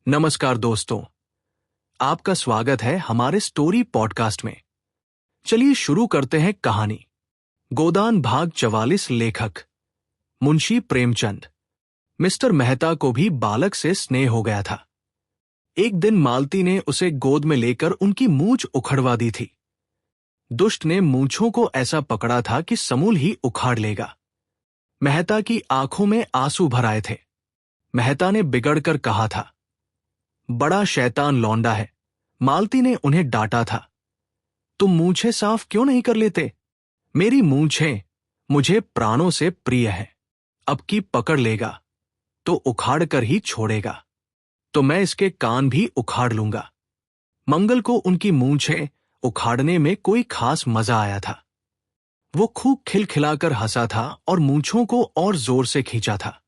नमस्कार दोस्तों, आपका स्वागत है हमारे स्टोरी पॉडकास्ट में। चलिए शुरू करते हैं कहानी। गोदान भाग 44। लेखक मुंशी प्रेमचंद। मिस्टर मेहता को भी बालक से स्नेह हो गया था। एक दिन मालती ने उसे गोद में लेकर उनकी मूंछ उखड़वा दी थी। दुष्ट ने मूंछों को ऐसा पकड़ा था कि समूल ही उखाड़ लेगा। मेहता की आंखों में आंसू भर आए थे। मेहता ने बिगड़कर कहा था, बड़ा शैतान लौंडा है। मालती ने उन्हें डांटा था, तुम मूंछें साफ क्यों नहीं कर लेते? मेरी मूंछें मुझे प्राणों से प्रिय है। अब की पकड़ लेगा तो उखाड़ कर ही छोड़ेगा, तो मैं इसके कान भी उखाड़ लूंगा। मंगल को उनकी मूंछें उखाड़ने में कोई खास मजा आया था। वो खूब खिलखिलाकर हंसा था और मूंछों को और जोर से खींचा था।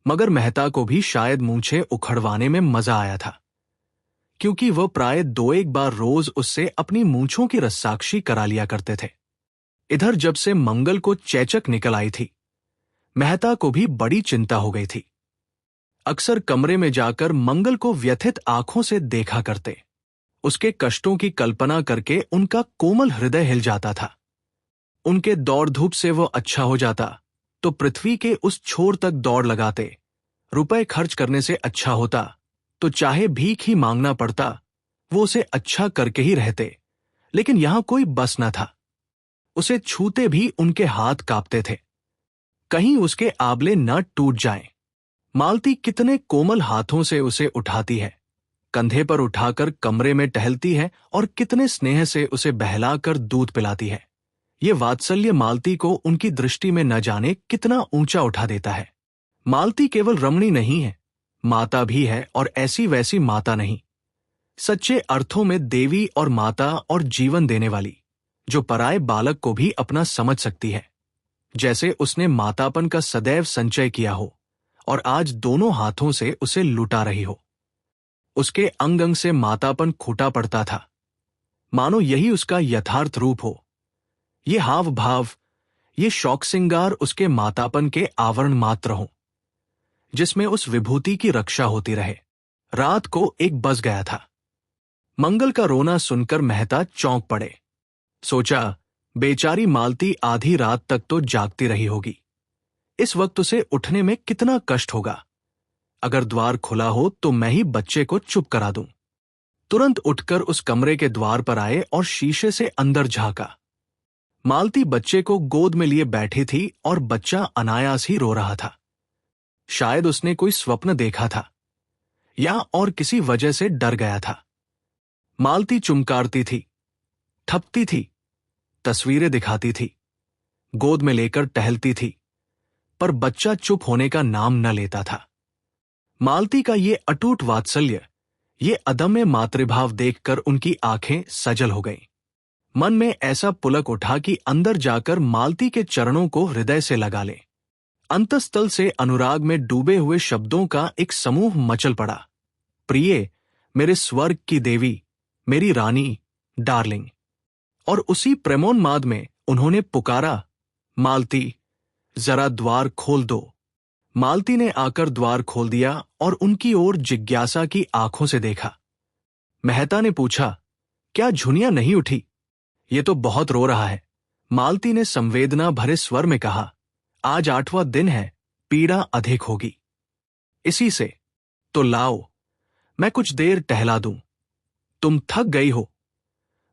मगर मेहता को भी शायद मूंछें उखड़वाने में मजा आया था, क्योंकि वह प्राय 2-1 बार रोज उससे अपनी मूंछों की रस्साक्षी करा लिया करते थे। इधर जब से मंगल को चेचक निकल आई थी, मेहता को भी बड़ी चिंता हो गई थी। अक्सर कमरे में जाकर मंगल को व्यथित आंखों से देखा करते। उसके कष्टों की कल्पना करके उनका कोमल हृदय हिल जाता था। उनके दौड़ धूप से वह अच्छा हो जाता तो पृथ्वी के उस छोर तक दौड़ लगाते। रुपए खर्च करने से अच्छा होता तो चाहे भीख ही मांगना पड़ता, वो उसे अच्छा करके ही रहते। लेकिन यहां कोई बस न था। उसे छूते भी उनके हाथ कांपते थे, कहीं उसके आबले न टूट जाएं। मालती कितने कोमल हाथों से उसे उठाती है, कंधे पर उठाकर कमरे में टहलती है और कितने स्नेह से उसे बहलाकर दूध पिलाती है। ये वात्सल्य मालती को उनकी दृष्टि में न जाने कितना ऊंचा उठा देता है। मालती केवल रमणी नहीं है, माता भी है, और ऐसी वैसी माता नहीं, सच्चे अर्थों में देवी और माता और जीवन देने वाली, जो पराये बालक को भी अपना समझ सकती है, जैसे उसने मातापन का सदैव संचय किया हो और आज दोनों हाथों से उसे लुटा रही हो। उसके अंग अंग से मातापन खूटा पड़ता था, मानो यही उसका यथार्थ रूप हो। ये हाव भाव, ये शौक सिंगार उसके मातापन के आवरण मात्र हों, जिसमें उस विभूति की रक्षा होती रहे। रात को एक बज गया था। मंगल का रोना सुनकर मेहता चौंक पड़े। सोचा, बेचारी मालती आधी रात तक तो जागती रही होगी। इस वक्त उसे उठने में कितना कष्ट होगा। अगर द्वार खुला हो तो मैं ही बच्चे को चुप करा दूं। तुरंत उठकर उस कमरे के द्वार पर आए और शीशे से अंदर झांका। मालती बच्चे को गोद में लिए बैठी थी और बच्चा अनायास ही रो रहा था। शायद उसने कोई स्वप्न देखा था या और किसी वजह से डर गया था। मालती चुमकारती थी, थपती थी, तस्वीरें दिखाती थी, गोद में लेकर टहलती थी, पर बच्चा चुप होने का नाम न लेता था। मालती का ये अटूट वात्सल्य, ये अदम्य मातृभाव देखकर उनकी आंखें सजल हो गईं। मन में ऐसा पुलक उठा कि अंदर जाकर मालती के चरणों को हृदय से लगा ले। अंतस्तल से अनुराग में डूबे हुए शब्दों का एक समूह मचल पड़ा। प्रिये, मेरे स्वर्ग की देवी, मेरी रानी, डार्लिंग। और उसी प्रेमोन्माद में उन्होंने पुकारा, मालती, जरा द्वार खोल दो। मालती ने आकर द्वार खोल दिया और उनकी ओर जिज्ञासा की आंखों से देखा। मेहता ने पूछा, क्या झुनिया नहीं उठी? ये तो बहुत रो रहा है। मालती ने संवेदना भरे स्वर में कहा, आज 8वां दिन है, पीड़ा अधिक होगी। इसी से तो लाओ, मैं कुछ देर टहला दूं। तुम थक गई हो।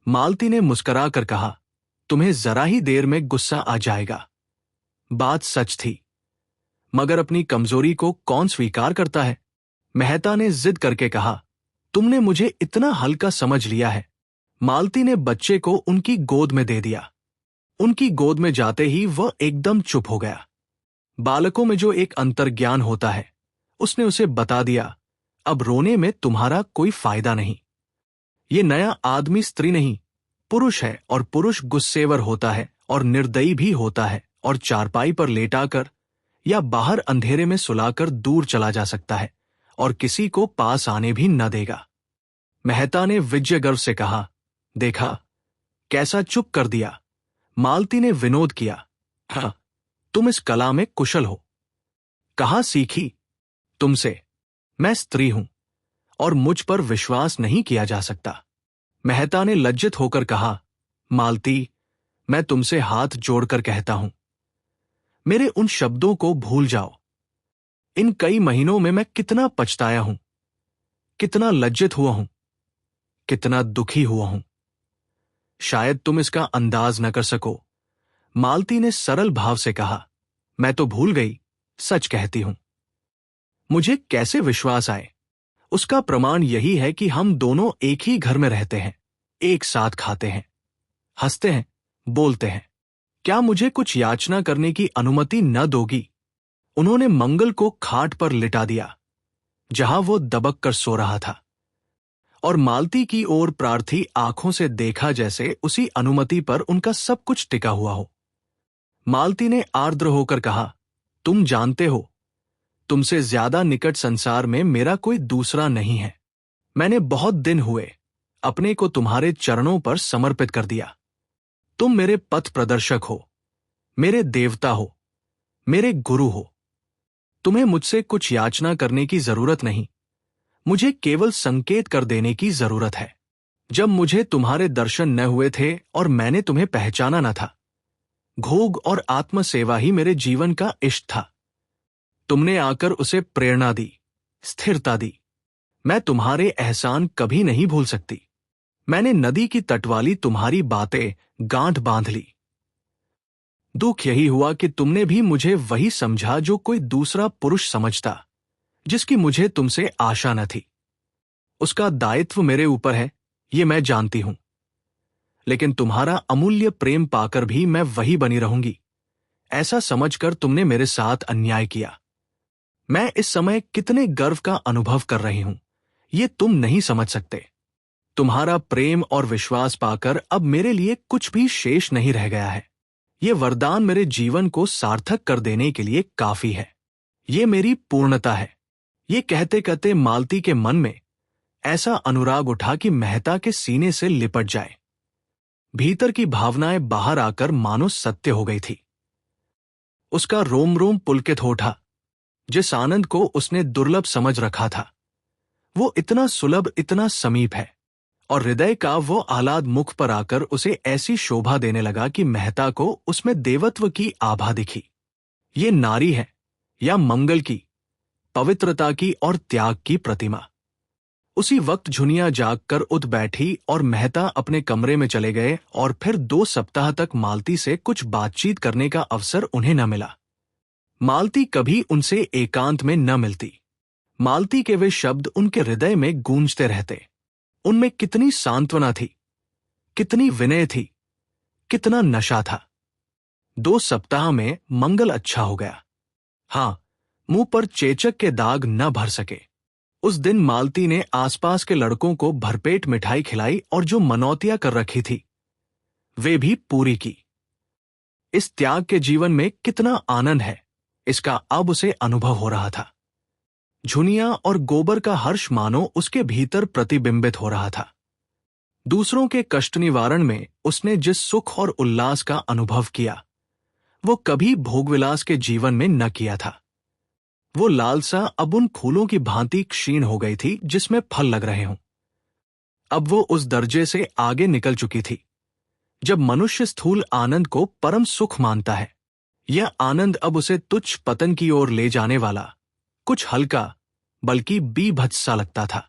मालती ने मुस्कुरा कर कहा, तुम्हें जरा ही देर में गुस्सा आ जाएगा। बात सच थी, मगर अपनी कमजोरी को कौन स्वीकार करता है? मेहता ने जिद करके कहा, तुमने मुझे इतना हल्का समझ लिया है। मालती ने बच्चे को उनकी गोद में दे दिया। उनकी गोद में जाते ही वह एकदम चुप हो गया। बालकों में जो एक अंतर्ज्ञान होता है, उसने उसे बता दिया, अब रोने में तुम्हारा कोई फायदा नहीं। ये नया आदमी स्त्री नहीं, पुरुष है, और पुरुष गुस्सेवर होता है और निर्दयी भी होता है, और चारपाई पर लेटाकर या बाहर अंधेरे में सुलाकर दूर चला जा सकता है और किसी को पास आने भी न देगा। मेहता ने विजय गर्व से कहा, देखा कैसा चुप कर दिया। मालती ने विनोद किया, हाँ, तुम इस कला में कुशल हो। कहाँ सीखी? तुमसे। मैं स्त्री हूं, और मुझ पर विश्वास नहीं किया जा सकता। मेहता ने लज्जित होकर कहा, मालती, मैं तुमसे हाथ जोड़कर कहता हूं, मेरे उन शब्दों को भूल जाओ। इन कई महीनों में मैं कितना पछताया हूं, कितना लज्जित हुआ हूं, कितना दुखी हुआ हूं। शायद तुम इसका अंदाज न कर सको। मालती ने सरल भाव से कहा, मैं तो भूल गई, सच कहती हूं। मुझे कैसे विश्वास आए? उसका प्रमाण यही है कि हम दोनों एक ही घर में रहते हैं, एक साथ खाते हैं, हंसते हैं, बोलते हैं। क्या मुझे कुछ याचना करने की अनुमति न दोगी? उन्होंने मंगल को खाट पर लिटा दिया, जहां वो दबक कर सो रहा था, और मालती की ओर प्रार्थी आंखों से देखा जैसे उसी अनुमति पर उनका सब कुछ टिका हुआ हो। मालती ने आर्द्र होकर कहा, तुम जानते हो, तुमसे ज्यादा निकट संसार में मेरा कोई दूसरा नहीं है। मैंने बहुत दिन हुए अपने को तुम्हारे चरणों पर समर्पित कर दिया। तुम मेरे पथ प्रदर्शक हो, मेरे देवता हो, मेरे गुरु हो। तुम्हें मुझसे कुछ याचना करने की जरूरत नहीं, मुझे केवल संकेत कर देने की जरूरत है। जब मुझे तुम्हारे दर्शन न हुए थे और मैंने तुम्हें पहचाना न था, भोग और आत्मसेवा ही मेरे जीवन का इष्ट था। तुमने आकर उसे प्रेरणा दी, स्थिरता दी। मैं तुम्हारे एहसान कभी नहीं भूल सकती। मैंने नदी की तट वाली तुम्हारी बातें गांठ बांध ली। दुख यही हुआ कि तुमने भी मुझे वही समझा जो कोई दूसरा पुरुष समझता, जिसकी मुझे तुमसे आशा न थी। उसका दायित्व मेरे ऊपर है, ये मैं जानती हूं, लेकिन तुम्हारा अमूल्य प्रेम पाकर भी मैं वही बनी रहूंगी, ऐसा समझकर तुमने मेरे साथ अन्याय किया। मैं इस समय कितने गर्व का अनुभव कर रही हूं, ये तुम नहीं समझ सकते। तुम्हारा प्रेम और विश्वास पाकर अब मेरे लिए कुछ भी शेष नहीं रह गया है। ये वरदान मेरे जीवन को सार्थक कर देने के लिए काफी है। ये मेरी पूर्णता है। ये कहते कहते मालती के मन में ऐसा अनुराग उठा कि मेहता के सीने से लिपट जाए। भीतर की भावनाएं बाहर आकर मानो सत्य हो गई थी। उसका रोम रोम पुलकित हो उठा। जिस आनंद को उसने दुर्लभ समझ रखा था, वो इतना सुलभ, इतना समीप है, और हृदय का वो आह्लाद मुख पर आकर उसे ऐसी शोभा देने लगा कि मेहता को उसमें देवत्व की आभा दिखी। ये नारी है या मंगल की, पवित्रता की और त्याग की प्रतिमा। उसी वक्त झुनिया जागकर उठ बैठी और मेहता अपने कमरे में चले गए, और फिर 2 सप्ताह तक मालती से कुछ बातचीत करने का अवसर उन्हें न मिला। मालती कभी उनसे एकांत में न मिलती। मालती के वे शब्द उनके हृदय में गूंजते रहते। उनमें कितनी सांत्वना थी, कितनी विनय थी, कितना नशा था। 2 सप्ताह में मंगल अच्छा हो गया। हां, मुंह पर चेचक के दाग न भर सके। उस दिन मालती ने आसपास के लड़कों को भरपेट मिठाई खिलाई और जो मनौतियां कर रखी थी, वे भी पूरी की। इस त्याग के जीवन में कितना आनंद है, इसका अब उसे अनुभव हो रहा था। झुनिया और गोबर का हर्ष मानो उसके भीतर प्रतिबिंबित हो रहा था। दूसरों के कष्ट निवारण में उसने जिस सुख और उल्लास का अनुभव किया, वो कभी भोगविलास के जीवन में न किया था। वो लालसा अब उन फूलों की भांति क्षीण हो गई थी जिसमें फल लग रहे हों। अब वो उस दर्जे से आगे निकल चुकी थी जब मनुष्य स्थूल आनंद को परम सुख मानता है। यह आनंद अब उसे तुच्छ पतन की ओर ले जाने वाला, कुछ हल्का बल्कि बीभत्स सा लगता था।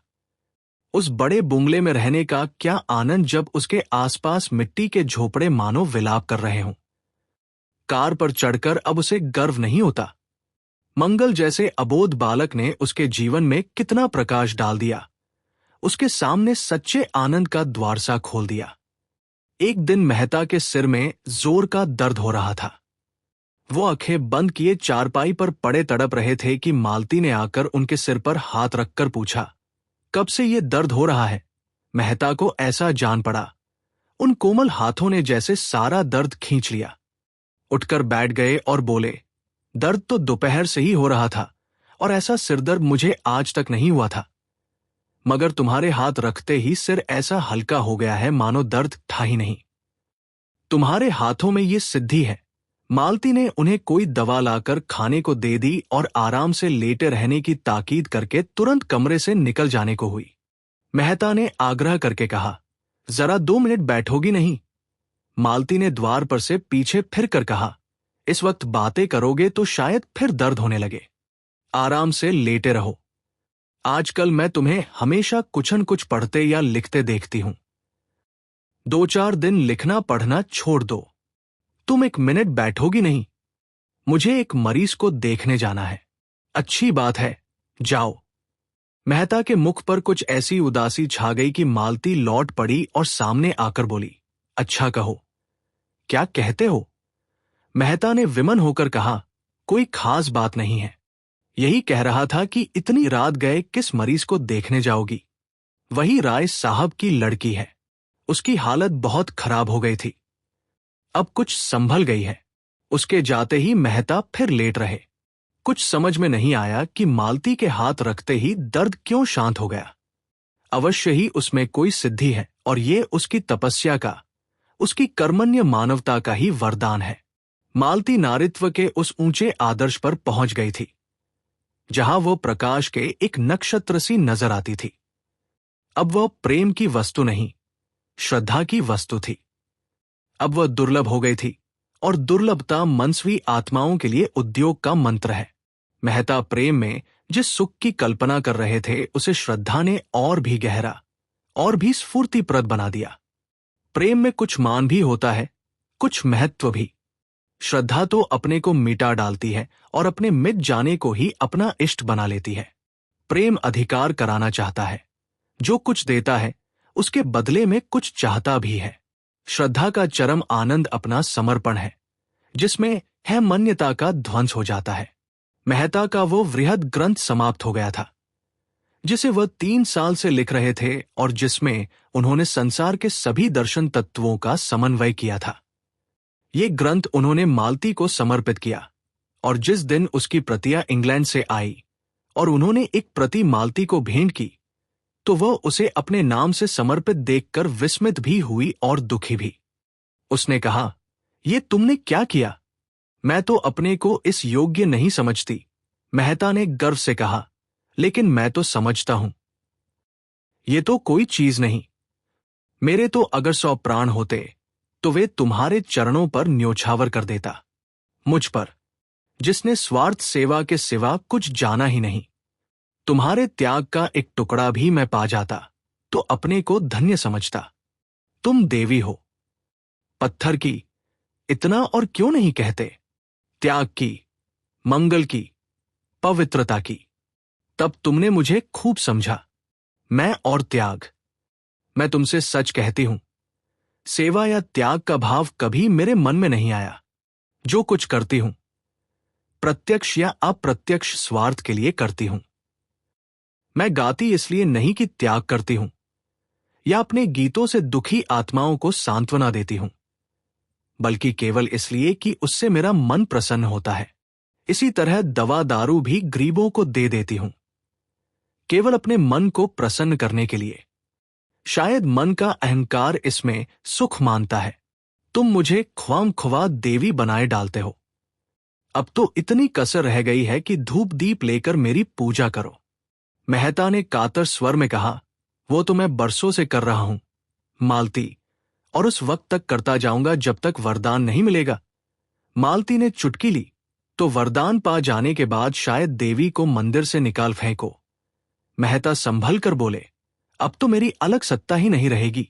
उस बड़े बुंगले में रहने का क्या आनंद जब उसके आसपास मिट्टी के झोपड़े मानो विलाप कर रहे हों। कार पर चढ़कर अब उसे गर्व नहीं होता। मंगल जैसे अबोध बालक ने उसके जीवन में कितना प्रकाश डाल दिया, उसके सामने सच्चे आनंद का द्वार सा खोल दिया। एक दिन मेहता के सिर में जोर का दर्द हो रहा था। वो आंखें बंद किए चारपाई पर पड़े तड़प रहे थे कि मालती ने आकर उनके सिर पर हाथ रखकर पूछा, कब से ये दर्द हो रहा है? मेहता को ऐसा जान पड़ा, उन कोमल हाथों ने जैसे सारा दर्द खींच लिया। उठकर बैठ गए और बोले, दर्द तो दोपहर से ही हो रहा था और ऐसा सिरदर्द मुझे आज तक नहीं हुआ था, मगर तुम्हारे हाथ रखते ही सिर ऐसा हल्का हो गया है मानो दर्द था ही नहीं। तुम्हारे हाथों में ये सिद्धि है, मालती ने उन्हें कोई दवा लाकर खाने को दे दी और आराम से लेटे रहने की ताकीद करके तुरंत कमरे से निकल जाने को हुई। मेहता ने आग्रह करके कहा, जरा 2 मिनट बैठोगी नहीं? मालती ने द्वार पर से पीछे फिर कर कहा, इस वक्त बातें करोगे तो शायद फिर दर्द होने लगे। आराम से लेटे रहो। आजकल मैं तुम्हें हमेशा कुछ न कुछ पढ़ते या लिखते देखती हूं। 2-4 दिन लिखना पढ़ना छोड़ दो। तुम 1 मिनट बैठोगी नहीं? मुझे एक मरीज को देखने जाना है। अच्छी बात है, जाओ। मेहता के मुख पर कुछ ऐसी उदासी छा गई कि मालती लौट पड़ी और सामने आकर बोली, अच्छा कहो, क्या कहते हो? मेहता ने विमन होकर कहा, कोई खास बात नहीं है। यही कह रहा था कि इतनी रात गए किस मरीज को देखने जाओगी? वही राय साहब की लड़की है। उसकी हालत बहुत खराब हो गई थी, अब कुछ संभल गई है। उसके जाते ही मेहता फिर लेट रहे। कुछ समझ में नहीं आया कि मालती के हाथ रखते ही दर्द क्यों शांत हो गया। अवश्य ही उसमें कोई सिद्धि है और ये उसकी तपस्या का, उसकी कर्मण्य मानवता का ही वरदान है। मालती नारित्व के उस ऊंचे आदर्श पर पहुंच गई थी जहां वो प्रकाश के एक नक्षत्र सी नजर आती थी। अब वह प्रेम की वस्तु नहीं, श्रद्धा की वस्तु थी। अब वह दुर्लभ हो गई थी और दुर्लभता मनस्वी आत्माओं के लिए उद्योग का मंत्र है। मेहता प्रेम में जिस सुख की कल्पना कर रहे थे उसे श्रद्धा ने और भी गहरा और भी स्फूर्तिप्रद बना दिया। प्रेम में कुछ मान भी होता है, कुछ महत्व भी। श्रद्धा तो अपने को मिटा डालती है और अपने मिट जाने को ही अपना इष्ट बना लेती है। प्रेम अधिकार कराना चाहता है, जो कुछ देता है उसके बदले में कुछ चाहता भी है। श्रद्धा का चरम आनंद अपना समर्पण है, जिसमें है मान्यता का ध्वंस हो जाता है। मेहता का वो वृहद ग्रंथ समाप्त हो गया था जिसे वह 3 साल से लिख रहे थे और जिसमें उन्होंने संसार के सभी दर्शन तत्वों का समन्वय किया था। ये ग्रंथ उन्होंने मालती को समर्पित किया और जिस दिन उसकी प्रतियां इंग्लैंड से आई और उन्होंने एक प्रति मालती को भेंट की तो वह उसे अपने नाम से समर्पित देखकर विस्मित भी हुई और दुखी भी। उसने कहा, ये तुमने क्या किया? मैं तो अपने को इस योग्य नहीं समझती। मेहता ने गर्व से कहा, लेकिन मैं तो समझता हूं। ये तो कोई चीज नहीं। मेरे तो अगर 100 प्राण होते तो वे तुम्हारे चरणों पर न्योछावर कर देता। मुझ पर, जिसने स्वार्थ सेवा के सिवा कुछ जाना ही नहीं। तुम्हारे त्याग का एक टुकड़ा भी मैं पा जाता तो अपने को धन्य समझता। तुम देवी हो, पत्थर की, इतना और क्यों नहीं कहते? त्याग की, मंगल की, पवित्रता की। तब तुमने मुझे खूब समझा। मैं और त्याग, मैं तुमसे सच कहती हूं, सेवा या त्याग का भाव कभी मेरे मन में नहीं आया। जो कुछ करती हूं प्रत्यक्ष या अप्रत्यक्ष स्वार्थ के लिए करती हूं। मैं गाती इसलिए नहीं कि त्याग करती हूं या अपने गीतों से दुखी आत्माओं को सांत्वना देती हूं, बल्कि केवल इसलिए कि उससे मेरा मन प्रसन्न होता है। इसी तरह दवा दारू भी गरीबों को दे देती हूं, केवल अपने मन को प्रसन्न करने के लिए। शायद मन का अहंकार इसमें सुख मानता है। तुम मुझे ख्वामख्वाह देवी बनाए डालते हो। अब तो इतनी कसर रह गई है कि धूप दीप लेकर मेरी पूजा करो। मेहता ने कातर स्वर में कहा, वो तो मैं बरसों से कर रहा हूं मालती, और उस वक्त तक करता जाऊंगा जब तक वरदान नहीं मिलेगा। मालती ने चुटकी ली तो वरदान पा जाने के बाद शायद देवी को मंदिर से निकाल फेंको। मेहता संभल कर बोले, अब तो मेरी अलग सत्ता ही नहीं रहेगी।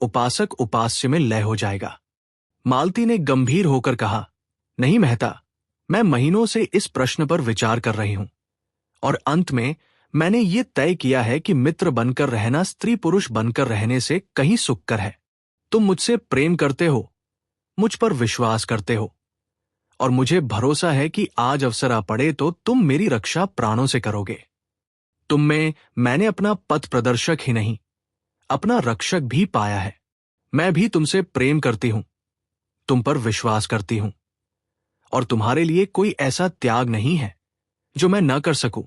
उपासक उपास्य में लय हो जाएगा। मालती ने गंभीर होकर कहा, नहीं मेहता, मैं महीनों से इस प्रश्न पर विचार कर रही हूं और अंत में मैंने ये तय किया है कि मित्र बनकर रहना स्त्री पुरुष बनकर रहने से कहीं सुखकर है। तुम मुझसे प्रेम करते हो, मुझ पर विश्वास करते हो और मुझे भरोसा है कि आज अवसर आ पड़े तो तुम मेरी रक्षा प्राणों से करोगे। तुम में मैंने अपना पथ प्रदर्शक ही नहीं, अपना रक्षक भी पाया है। मैं भी तुमसे प्रेम करती हूं, तुम पर विश्वास करती हूं और तुम्हारे लिए कोई ऐसा त्याग नहीं है जो मैं न कर सकूं।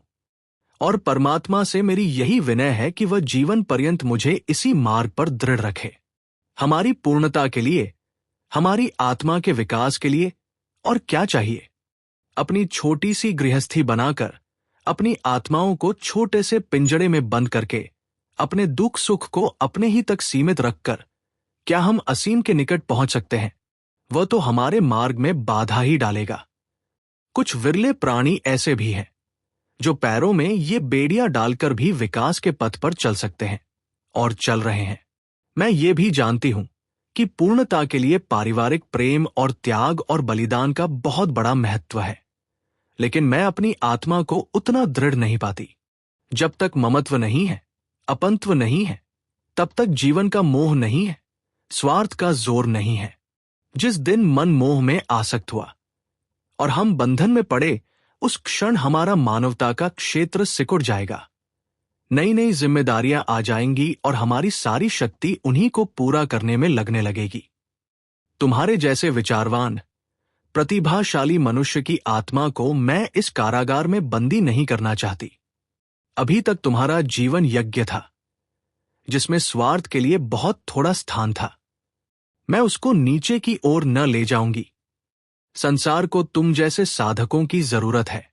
और परमात्मा से मेरी यही विनय है कि वह जीवन पर्यंत मुझे इसी मार्ग पर दृढ़ रखे, हमारी पूर्णता के लिए, हमारी आत्मा के विकास के लिए और क्या चाहिए? अपनी छोटी सी गृहस्थी बनाकर, अपनी आत्माओं को छोटे से पिंजड़े में बंद करके, अपने दुख सुख को अपने ही तक सीमित रखकर क्या हम असीम के निकट पहुंच सकते हैं? वह तो हमारे मार्ग में बाधा ही डालेगा। कुछ विरले प्राणी ऐसे भी हैं जो पैरों में ये बेड़ियां डालकर भी विकास के पथ पर चल सकते हैं और चल रहे हैं। मैं ये भी जानती हूं कि पूर्णता के लिए पारिवारिक प्रेम और त्याग और बलिदान का बहुत बड़ा महत्व है, लेकिन मैं अपनी आत्मा को उतना दृढ़ नहीं पाती। जब तक ममत्व नहीं है, अपंत्व नहीं है, तब तक जीवन का मोह नहीं है, स्वार्थ का जोर नहीं है। जिस दिन मन मोह में आसक्त हुआ और हम बंधन में पड़े, उस क्षण हमारा मानवता का क्षेत्र सिकुड़ जाएगा। नई नई जिम्मेदारियां आ जाएंगी और हमारी सारी शक्ति उन्हीं को पूरा करने में लगने लगेगी। तुम्हारे जैसे विचारवान, प्रतिभाशाली मनुष्य की आत्मा को मैं इस कारागार में बंदी नहीं करना चाहती। अभी तक तुम्हारा जीवन यज्ञ था, जिसमें स्वार्थ के लिए बहुत थोड़ा स्थान था। मैं उसको नीचे की ओर न ले जाऊंगी। संसार को तुम जैसे साधकों की जरूरत है,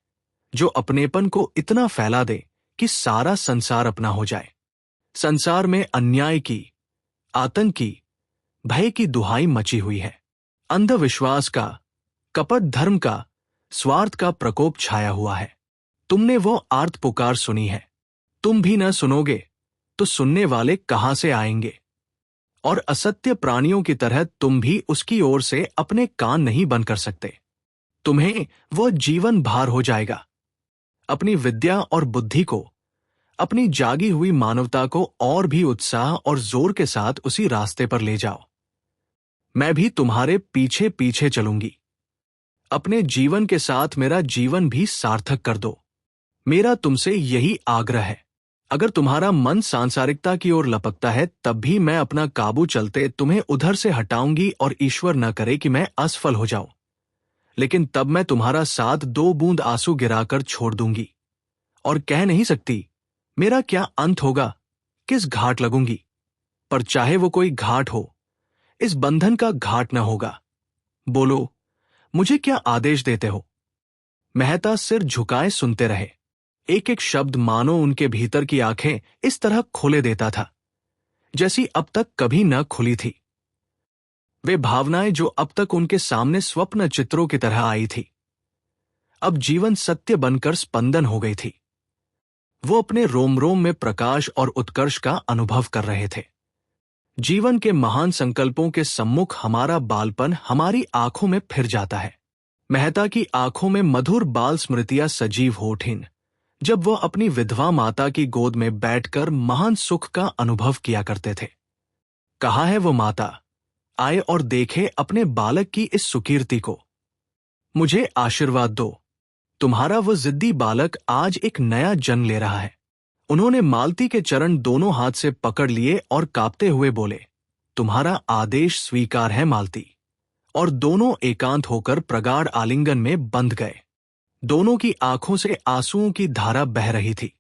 जो अपनेपन को इतना फैला दे कि सारा संसार अपना हो जाए। संसार में अन्याय की, आतंक की, भय की दुहाई मची हुई है। अंधविश्वास का, कपट धर्म का, स्वार्थ का प्रकोप छाया हुआ है। तुमने वो आर्त पुकार सुनी है। तुम भी न सुनोगे तो सुनने वाले कहां से आएंगे? और असत्य प्राणियों की तरह तुम भी उसकी ओर से अपने कान नहीं बंद कर सकते। तुम्हें वो जीवन भार हो जाएगा। अपनी विद्या और बुद्धि को, अपनी जागी हुई मानवता को और भी उत्साह और जोर के साथ उसी रास्ते पर ले जाओ। मैं भी तुम्हारे पीछे पीछे चलूंगी। अपने जीवन के साथ मेरा जीवन भी सार्थक कर दो। मेरा तुमसे यही आग्रह है। अगर तुम्हारा मन सांसारिकता की ओर लपकता है, तब भी मैं अपना काबू चलते तुम्हें उधर से हटाऊंगी और ईश्वर न करे कि मैं असफल हो जाऊं। लेकिन तब मैं तुम्हारा साथ 2 बूंद आंसू गिराकर छोड़ दूंगी और कह नहीं सकती मेरा क्या अंत होगा, किस घाट लगूंगी। पर चाहे वो कोई घाट हो, इस बंधन का घाट न होगा। बोलो, मुझे क्या आदेश देते हो? मेहता सिर झुकाए सुनते रहे। एक एक शब्द मानो उनके भीतर की आंखें इस तरह खोले देता था जैसी अब तक कभी न खुली थी। वे भावनाएं जो अब तक उनके सामने स्वप्न चित्रों की तरह आई थी, अब जीवन सत्य बनकर स्पंदन हो गई थी। वो अपने रोम रोम में प्रकाश और उत्कर्ष का अनुभव कर रहे थे। जीवन के महान संकल्पों के सम्मुख हमारा बालपन हमारी आंखों में फिर जाता है। मेहता की आंखों में मधुर बाल स्मृतियां सजीव हो उठीं, जब वह अपनी विधवा माता की गोद में बैठकर महान सुख का अनुभव किया करते थे। कहाँ है वो माता? आए और देखे अपने बालक की इस सुकीर्ति को। मुझे आशीर्वाद दो। तुम्हारा वो जिद्दी बालक आज एक नया जन्म ले रहा है। उन्होंने मालती के चरण दोनों हाथ से पकड़ लिए और कांपते हुए बोले, तुम्हारा आदेश स्वीकार है मालती। और दोनों एकांत होकर प्रगाढ़ आलिंगन में बंध गए। दोनों की आंखों से आंसुओं की धारा बह रही थी।